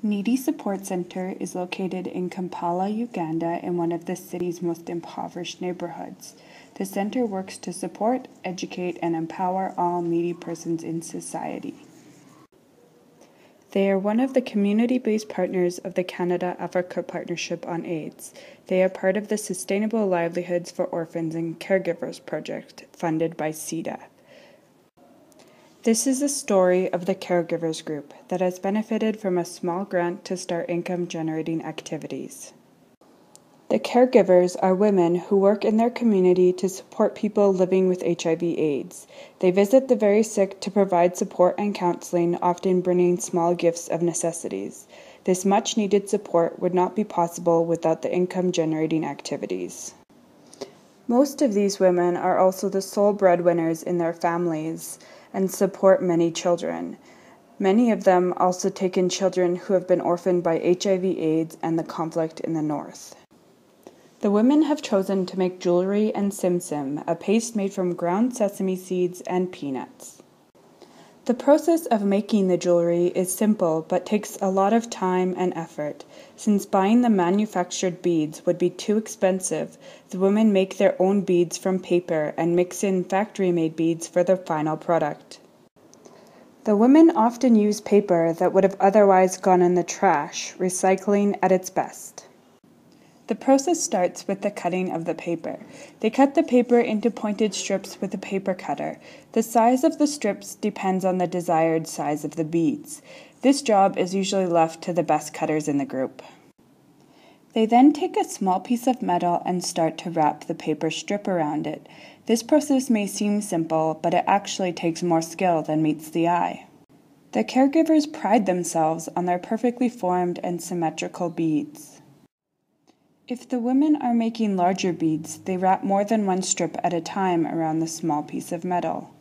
Needy Support Center is located in Kampala, Uganda, in one of the city's most impoverished neighborhoods. The center works to support, educate, and empower all needy persons in society. They are one of the community-based partners of the Canada-Africa Partnership on AIDS. They are part of the Sustainable Livelihoods for Orphans and Caregivers project, funded by CEDA. This is the story of the Caregivers group that has benefited from a small grant to start income-generating activities. The caregivers are women who work in their community to support people living with HIV/AIDS. They visit the very sick to provide support and counseling, often bringing small gifts of necessities. This much-needed support would not be possible without the income-generating activities. Most of these women are also the sole breadwinners in their families and support many children. Many of them also take in children who have been orphaned by HIV/AIDS and the conflict in the north. The women have chosen to make jewelry and simsim, a paste made from ground sesame seeds and peanuts. The process of making the jewelry is simple but takes a lot of time and effort. Since buying the manufactured beads would be too expensive, the women make their own beads from paper and mix in factory-made beads for the final product. The women often use paper that would have otherwise gone in the trash, recycling at its best. The process starts with the cutting of the paper. They cut the paper into pointed strips with a paper cutter. The size of the strips depends on the desired size of the beads. This job is usually left to the best cutters in the group. They then take a small piece of metal and start to wrap the paper strip around it. This process may seem simple, but it actually takes more skill than meets the eye. The caregivers pride themselves on their perfectly formed and symmetrical beads. If the women are making larger beads, they wrap more than one strip at a time around the small piece of metal.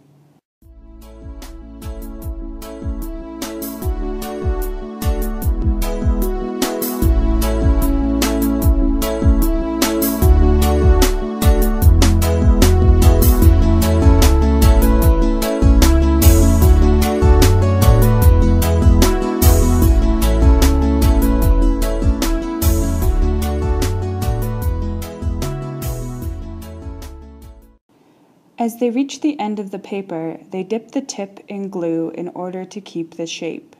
As they reach the end of the paper, they dip the tip in glue in order to keep the shape.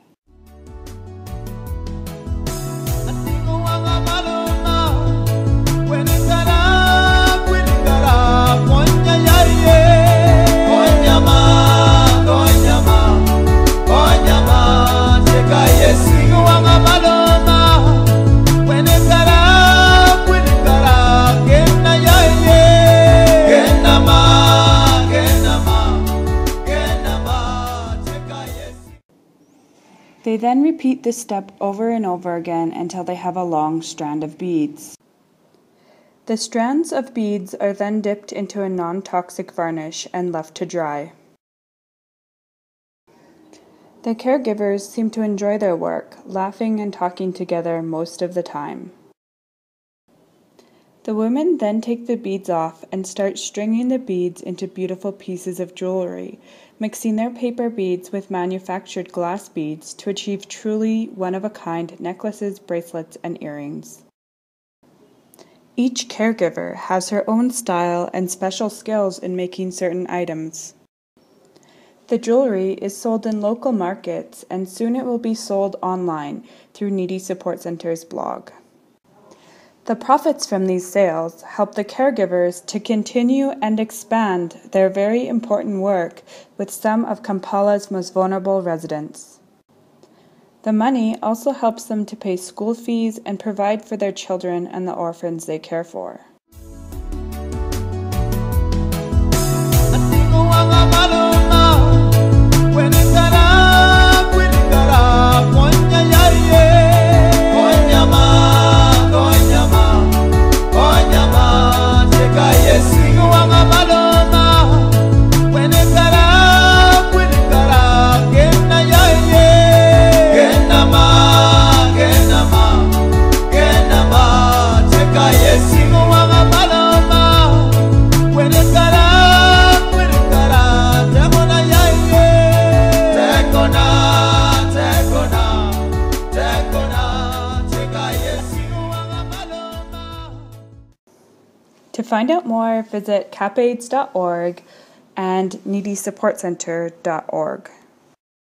They then repeat this step over and over again until they have a long strand of beads. The strands of beads are then dipped into a non-toxic varnish and left to dry. The caregivers seem to enjoy their work, laughing and talking together most of the time. The women then take the beads off and start stringing the beads into beautiful pieces of jewelry, mixing their paper beads with manufactured glass beads to achieve truly one-of-a-kind necklaces, bracelets, and earrings. Each caregiver has her own style and special skills in making certain items. The jewelry is sold in local markets, and soon it will be sold online through Needy Support Center's blog. The profits from these sales help the caregivers to continue and expand their very important work with some of Kampala's most vulnerable residents. The money also helps them to pay school fees and provide for their children and the orphans they care for. Yes, To find out more, visit capaids.org and needysupportcenter.org.